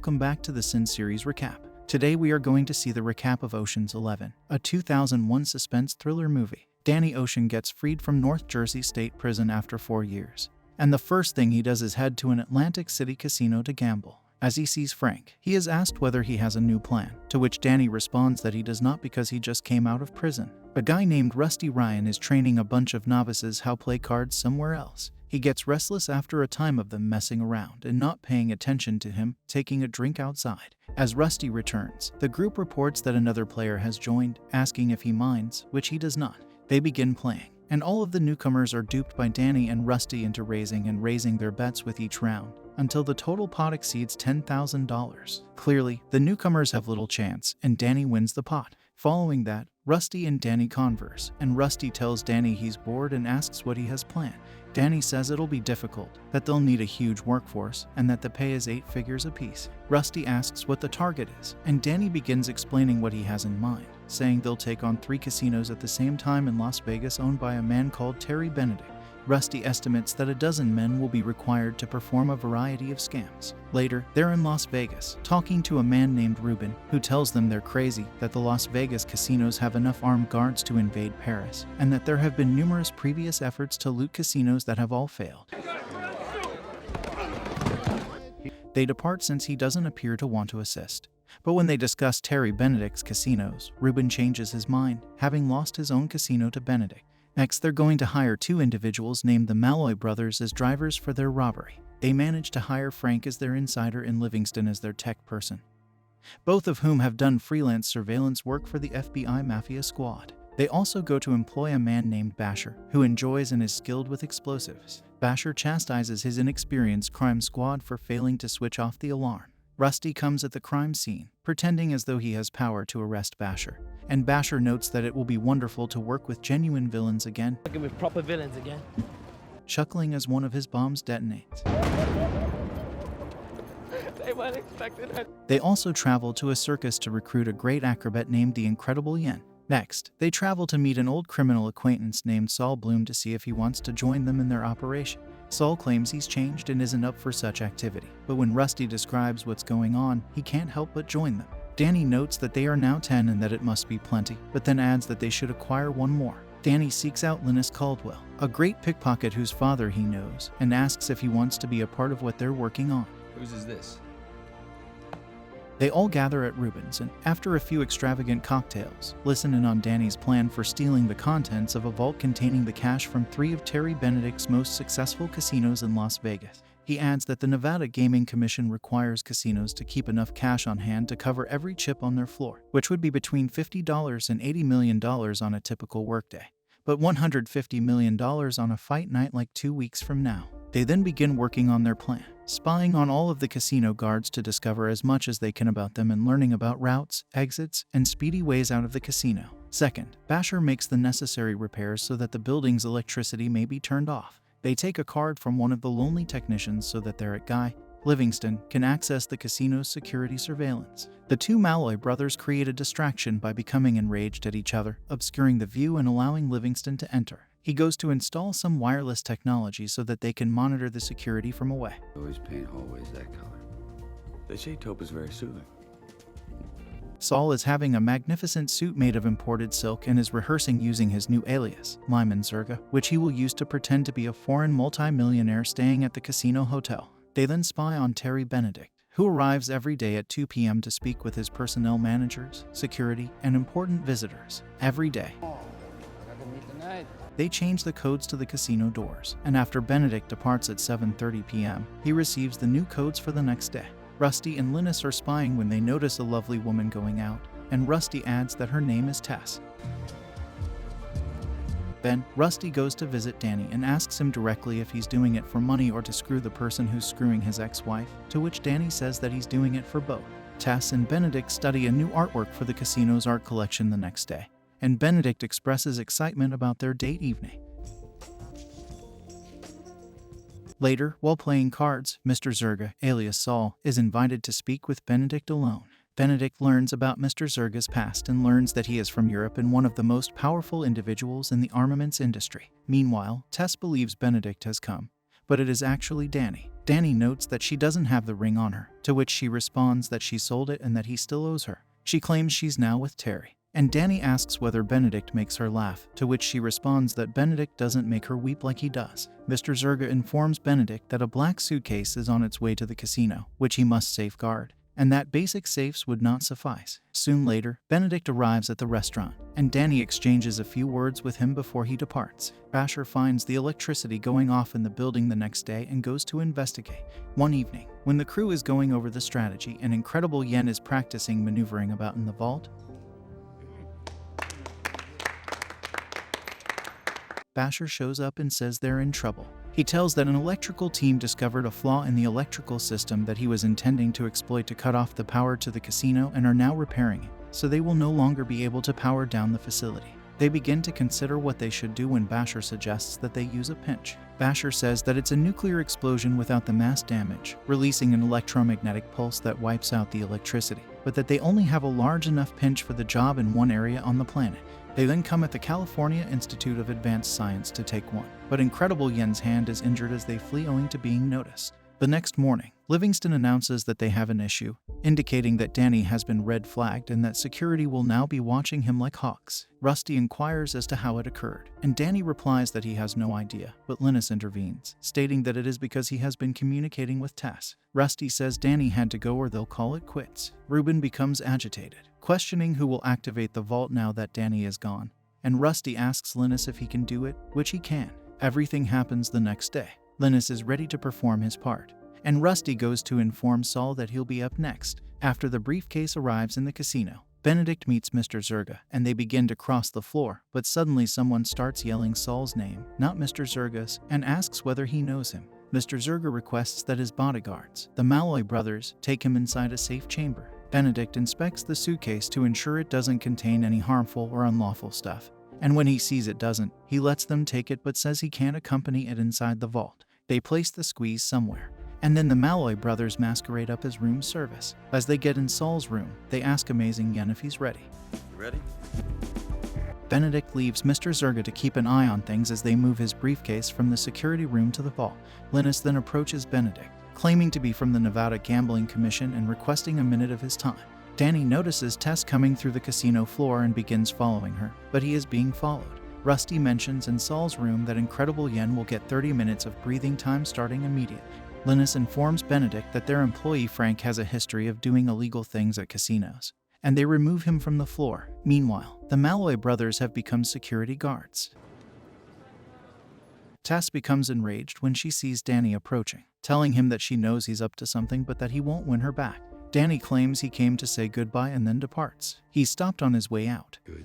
welcome back to the Cine series recap. Today we are going to see the recap of Ocean's 11, a 2001 suspense thriller movie. Danny Ocean gets freed from North Jersey State Prison after 4 years, and the first thing he does is head to an Atlantic City casino to gamble. As he sees Frank, he is asked whether he has a new plan, to which Danny responds that he does not because he just came out of prison. A guy named Rusty Ryan is training a bunch of novices how play cards somewhere else. He gets restless after a time of them messing around and not paying attention to him, taking a drink outside. As Rusty returns, the group reports that another player has joined, asking if he minds, which he does not. They begin playing, and all of the newcomers are duped by Danny and Rusty into raising their bets with each round, until the total pot exceeds $10,000. Clearly, the newcomers have little chance, and Danny wins the pot. Following that, Rusty and Danny converse, and Rusty tells Danny he's bored and asks what he has planned. Danny says it'll be difficult, that they'll need a huge workforce, and that the pay is 8 figures apiece. Rusty asks what the target is, and Danny begins explaining what he has in mind, saying they'll take on 3 casinos at the same time in Las Vegas owned by a man called Terry Benedict. Rusty estimates that a dozen men will be required to perform a variety of scams. Later, they're in Las Vegas, talking to a man named Ruben, who tells them they're crazy, that the Las Vegas casinos have enough armed guards to invade Paris, and that there have been numerous previous efforts to loot casinos that have all failed. They depart since he doesn't appear to want to assist. But when they discuss Terry Benedict's casinos, Ruben changes his mind, having lost his own casino to Benedict. Next, they're going to hire 2 individuals named the Malloy brothers as drivers for their robbery. They manage to hire Frank as their insider and Livingston as their tech person, both of whom have done freelance surveillance work for the FBI Mafia Squad. They also go to employ a man named Basher, who enjoys and is skilled with explosives. Basher chastises his inexperienced crime squad for failing to switch off the alarm. Rusty comes at the crime scene, pretending as though he has power to arrest Basher, and Basher notes that it will be wonderful to work with genuine villains again. Working with proper villains again. Chuckling as one of his bombs detonates. They weren't expecting it. They also travel to a circus to recruit a great acrobat named the Incredible Yen. Next, they travel to meet an old criminal acquaintance named Saul Bloom to see if he wants to join them in their operation. Saul claims he's changed and isn't up for such activity, but when Rusty describes what's going on, he can't help but join them. Danny notes that they are now 10 and that it must be plenty, but then adds that they should acquire 1 more. Danny seeks out Linus Caldwell, a great pickpocket whose father he knows, and asks if he wants to be a part of what they're working on. Whose is this? They all gather at Ruben's and, after a few extravagant cocktails, listen in on Danny's plan for stealing the contents of a vault containing the cash from 3 of Terry Benedict's most successful casinos in Las Vegas. He adds that the Nevada Gaming Commission requires casinos to keep enough cash on hand to cover every chip on their floor, which would be between $50 and $80 million on a typical workday, but $150 million on a fight night like 2 weeks from now. They then begin working on their plan, spying on all of the casino guards to discover as much as they can about them and learning about routes, exits, and speedy ways out of the casino. Second, Basher makes the necessary repairs so that the building's electricity may be turned off. They take a card from one of the lonely technicians so that their guy, Livingston, can access the casino's security surveillance. The 2 Malloy brothers create a distraction by becoming enraged at each other, obscuring the view and allowing Livingston to enter. He goes to install some wireless technology so that they can monitor the security from away. Always paint hallways that color. They say taupe is very soothing. Saul is having a magnificent suit made of imported silk and is rehearsing using his new alias, Lyman Zerga, which he will use to pretend to be a foreign multi-millionaire staying at the casino hotel. They then spy on Terry Benedict, who arrives every day at 2 p.m. to speak with his personnel managers, security, and important visitors. Every day. They change the codes to the casino doors, and after Benedict departs at 7:30 p.m., he receives the new codes for the next day. Rusty and Linus are spying when they notice a lovely woman going out, and Rusty adds that her name is Tess. Then, Rusty goes to visit Danny and asks him directly if he's doing it for money or to screw the person who's screwing his ex-wife, to which Danny says that he's doing it for both. Tess and Benedict study a new artwork for the casino's art collection the next day, and Benedict expresses excitement about their date evening. Later, while playing cards, Mr. Zerga, alias Saul, is invited to speak with Benedict alone. Benedict learns about Mr. Zerga's past and learns that he is from Europe and one of the most powerful individuals in the armaments industry. Meanwhile, Tess believes Benedict has come, but it is actually Danny. Danny notes that she doesn't have the ring on her, to which she responds that she sold it and that he still owes her. She claims she's now with Terry, and Danny asks whether Benedict makes her laugh, to which she responds that Benedict doesn't make her weep like he does. Mr. Zerga informs Benedict that a black suitcase is on its way to the casino, which he must safeguard, and that basic safes would not suffice. Soon later, Benedict arrives at the restaurant, and Danny exchanges a few words with him before he departs. Basher finds the electricity going off in the building the next day and goes to investigate. One evening, when the crew is going over the strategy and Incredible Yen is practicing maneuvering about in the vault, Basher shows up and says they're in trouble. He tells that an electrical team discovered a flaw in the electrical system that he was intending to exploit to cut off the power to the casino and are now repairing it, so they will no longer be able to power down the facility. They begin to consider what they should do when Basher suggests that they use a pinch. Basher says that it's a nuclear explosion without the mass damage, releasing an electromagnetic pulse that wipes out the electricity, but that they only have a large enough pinch for the job in one area on the planet. They then come at the California Institute of Advanced Science to take one, but Incredible Yen's hand is injured as they flee owing to being noticed. The next morning, Livingston announces that they have an issue, indicating that Danny has been red flagged and that security will now be watching him like hawks. Rusty inquires as to how it occurred, and Danny replies that he has no idea, but Linus intervenes, stating that it is because he has been communicating with Tess. Rusty says Danny had to go or they'll call it quits. Ruben becomes agitated, questioning who will activate the vault now that Danny is gone, and Rusty asks Linus if he can do it, which he can. Everything happens the next day. Linus is ready to perform his part, and Rusty goes to inform Saul that he'll be up next. After the briefcase arrives in the casino, Benedict meets Mr. Zerga, and they begin to cross the floor, but suddenly someone starts yelling Saul's name, not Mr. Zerga's, and asks whether he knows him. Mr. Zerga requests that his bodyguards, the Malloy brothers, take him inside a safe chamber. Benedict inspects the suitcase to ensure it doesn't contain any harmful or unlawful stuff, and when he sees it doesn't, he lets them take it but says he can't accompany it inside the vault. They place the squeeze somewhere, and then the Malloy brothers masquerade up as room service. As they get in Saul's room, they ask Amazing Yen if he's ready. Ready? Benedict leaves Mr. Zerga to keep an eye on things as they move his briefcase from the security room to the vault. Linus then approaches Benedict, claiming to be from the Nevada Gambling Commission and requesting a minute of his time. Danny notices Tess coming through the casino floor and begins following her, but he is being followed. Rusty mentions in Saul's room that Incredible Yen will get 30 minutes of breathing time starting immediately. Linus informs Benedict that their employee Frank has a history of doing illegal things at casinos, and they remove him from the floor. Meanwhile, the Malloy brothers have become security guards. Tess becomes enraged when she sees Danny approaching, telling him that she knows he's up to something but that he won't win her back. Danny claims he came to say goodbye and then departs. He's stopped on his way out. Good.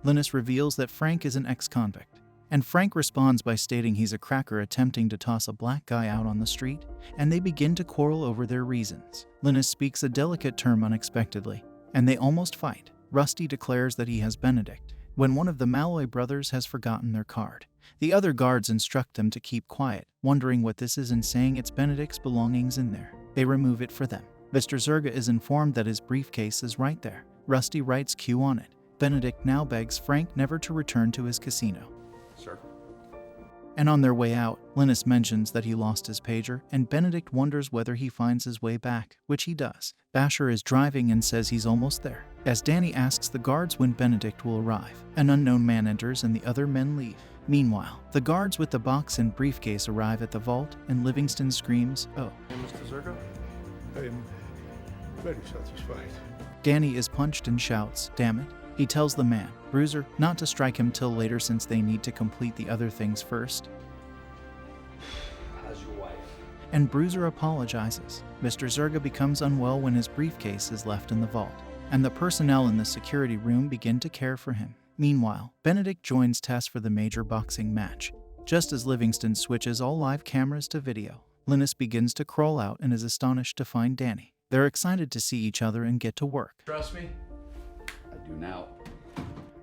Linus reveals that Frank is an ex-convict, and Frank responds by stating he's a cracker attempting to toss a black guy out on the street, and they begin to quarrel over their reasons. Linus speaks a delicate term unexpectedly, and they almost fight. Rusty declares that he has Benedict, when one of the Malloy brothers has forgotten their card. The other guards instruct them to keep quiet, wondering what this is and saying it's Benedict's belongings in there. They remove it for them. Mr. Zerga is informed that his briefcase is right there. Rusty writes Q on it. Benedict now begs Frank never to return to his casino. Sir. And on their way out, Linus mentions that he lost his pager, and Benedict wonders whether he finds his way back, which he does. Basher is driving and says he's almost there. As Danny asks the guards when Benedict will arrive, an unknown man enters and the other men leave. Meanwhile, the guards with the box and briefcase arrive at the vault, and Livingston screams, "Oh." Mr. Zerga? I am very satisfied. Danny is punched and shouts, "Damn it." He tells the man, Bruiser, not to strike him till later since they need to complete the other things first. How's your wife? And Bruiser apologizes. Mr. Zerga becomes unwell when his briefcase is left in the vault, and the personnel in the security room begin to care for him. Meanwhile, Benedict joins Tess for the major boxing match. Just as Livingston switches all live cameras to video, Linus begins to crawl out and is astonished to find Danny. They're excited to see each other and get to work. Trust me? I do now.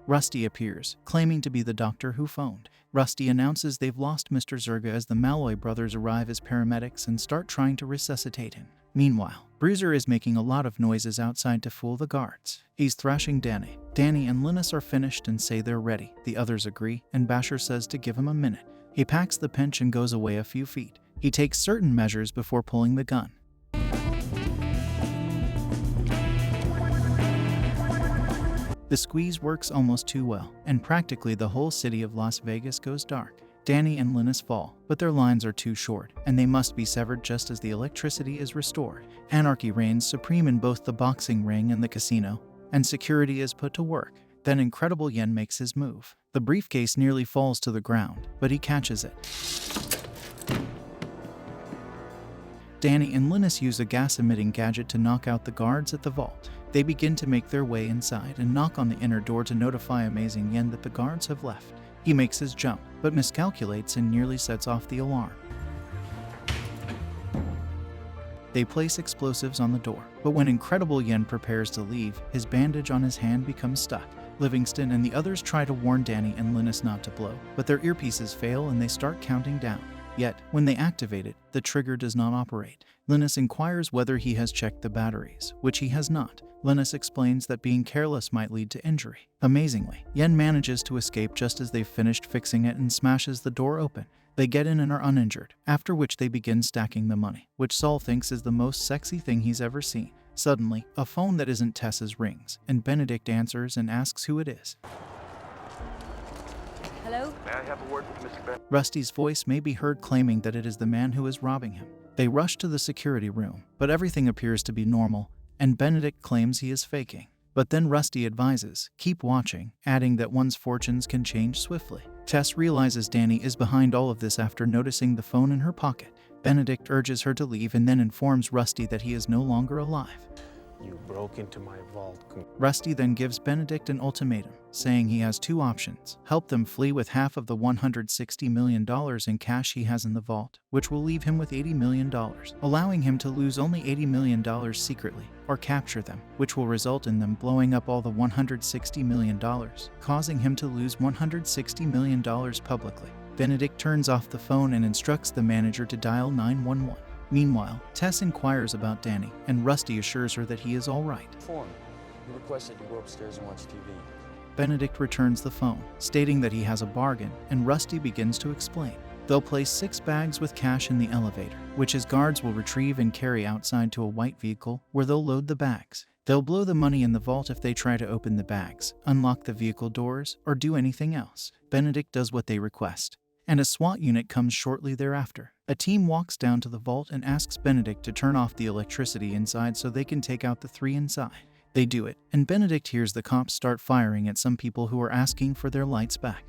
Rusty appears, claiming to be the doctor who phoned. Rusty announces they've lost Mr. Zerga as the Malloy brothers arrive as paramedics and start trying to resuscitate him. Meanwhile, Bruiser is making a lot of noises outside to fool the guards. He's thrashing Danny. Danny and Linus are finished and say they're ready. The others agree, and Basher says to give him a minute. He packs the pinch and goes away a few feet. He takes certain measures before pulling the gun. The squeeze works almost too well, and practically the whole city of Las Vegas goes dark. Danny and Linus fall, but their lines are too short, and they must be severed just as the electricity is restored. Anarchy reigns supreme in both the boxing ring and the casino, and security is put to work. Then Incredible Yen makes his move. The briefcase nearly falls to the ground, but he catches it. Danny and Linus use a gas-emitting gadget to knock out the guards at the vault. They begin to make their way inside and knock on the inner door to notify Amazing Yen that the guards have left. He makes his jump, but miscalculates and nearly sets off the alarm. They place explosives on the door, but when Incredible Yen prepares to leave, his bandage on his hand becomes stuck. Livingston and the others try to warn Danny and Linus not to blow, but their earpieces fail and they start counting down. Yet, when they activate it, the trigger does not operate. Linus inquires whether he has checked the batteries, which he has not. Linus explains that being careless might lead to injury. Amazingly, Yen manages to escape just as they've finished fixing it and smashes the door open. They get in and are uninjured, after which they begin stacking the money, which Saul thinks is the most sexy thing he's ever seen. Suddenly, a phone that isn't Tess's rings, and Benedict answers and asks who it is. Hello? May I have a word with Mr. Ben? Rusty's voice may be heard claiming that it is the man who is robbing him. They rush to the security room, but everything appears to be normal, and Benedict claims he is faking. But then Rusty advises, keep watching, adding that one's fortunes can change swiftly. Tess realizes Danny is behind all of this after noticing the phone in her pocket. Benedict urges her to leave and then informs Rusty that he is no longer alive. You broke into my vault. Rusty then gives Benedict an ultimatum, saying he has two options. Help them flee with half of the $160 million in cash he has in the vault, which will leave him with $80 million, allowing him to lose only $80 million secretly, or capture them, which will result in them blowing up all the $160 million, causing him to lose $160 million publicly. Benedict turns off the phone and instructs the manager to dial 911. Meanwhile, Tess inquires about Danny, and Rusty assures her that he is all right. Form. He requested you go upstairs and watch TV. Benedict returns the phone, stating that he has a bargain, and Rusty begins to explain. They'll place 6 bags with cash in the elevator, which his guards will retrieve and carry outside to a white vehicle, where they'll load the bags. They'll blow the money in the vault if they try to open the bags, unlock the vehicle doors, or do anything else. Benedict does what they request, and a SWAT unit comes shortly thereafter. A team walks down to the vault and asks Benedict to turn off the electricity inside so they can take out the 3 inside. They do it, and Benedict hears the cops start firing at some people who are asking for their lights back.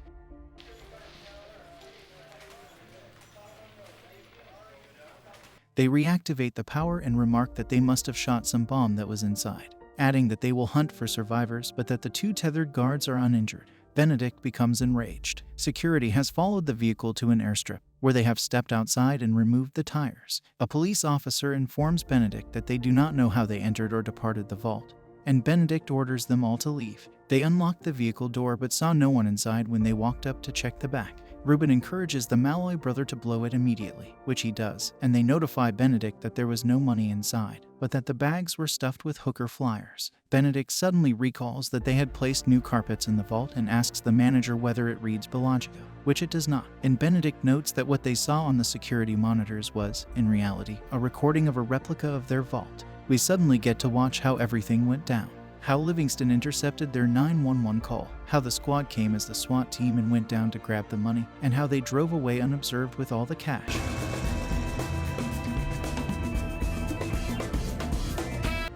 They reactivate the power and remark that they must have shot some bomb that was inside, adding that they will hunt for survivors but that the 2 tethered guards are uninjured. Benedict becomes enraged. Security has followed the vehicle to an airstrip, where they have stepped outside and removed the tires. A police officer informs Benedict that they do not know how they entered or departed the vault, and Benedict orders them all to leave. They unlocked the vehicle door but saw no one inside when they walked up to check the back. Ruben encourages the Malloy brother to blow it immediately, which he does, and they notify Benedict that there was no money inside, but that the bags were stuffed with hooker flyers. Benedict suddenly recalls that they had placed new carpets in the vault and asks the manager whether it reads Bellagio, which it does not, and Benedict notes that what they saw on the security monitors was, in reality, a recording of a replica of their vault. We suddenly get to watch how everything went down. How Livingston intercepted their 911 call, how the squad came as the SWAT team and went down to grab the money, and how they drove away unobserved with all the cash.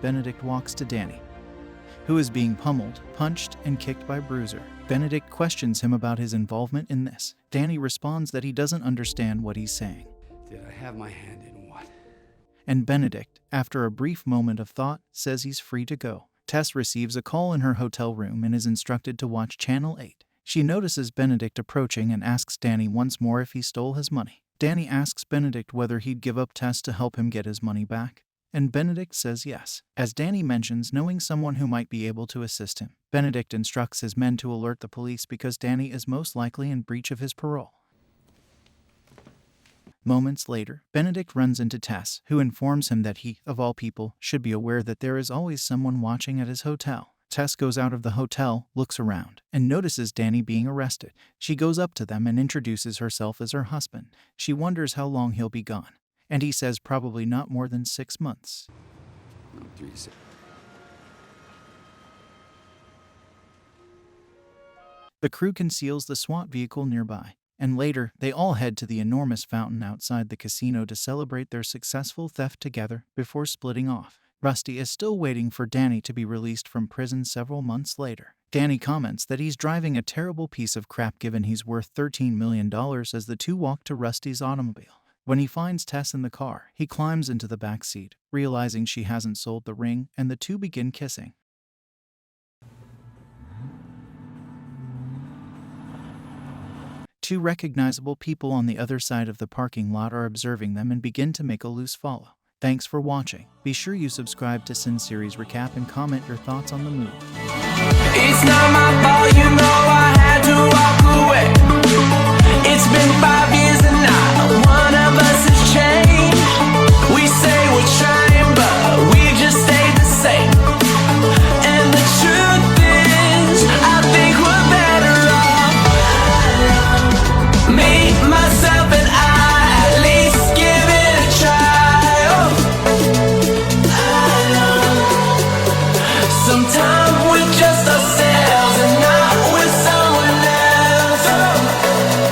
Benedict walks to Danny, who is being pummeled, punched, and kicked by Bruiser. Benedict questions him about his involvement in this. Danny responds that he doesn't understand what he's saying. Did I have my hand in what? And Benedict, after a brief moment of thought, says he's free to go. Tess receives a call in her hotel room and is instructed to watch Channel 8. She notices Benedict approaching and asks Danny once more if he stole his money. Danny asks Benedict whether he'd give up Tess to help him get his money back, and Benedict says yes. As Danny mentions knowing someone who might be able to assist him, Benedict instructs his men to alert the police because Danny is most likely in breach of his parole. Moments later, Benedict runs into Tess, who informs him that he, of all people, should be aware that there is always someone watching at his hotel. Tess goes out of the hotel, looks around, and notices Danny being arrested. She goes up to them and introduces herself as her husband. She wonders how long he'll be gone, and he says probably not more than 6 months. No, 3 to 6. The crew conceals the SWAT vehicle nearby, and later, they all head to the enormous fountain outside the casino to celebrate their successful theft together before splitting off. Rusty is still waiting for Danny to be released from prison several months later. Danny comments that he's driving a terrible piece of crap given he's worth $13 million as the two walk to Rusty's automobile. When he finds Tess in the car, he climbs into the back seat, realizing she hasn't sold the ring, and the two begin kissing. Two recognizable people on the other side of the parking lot are observing them and begin to make a loose follow. Thanks for watching. Be sure you subscribe to Cine Series Recap and comment your thoughts on the movie. It's not my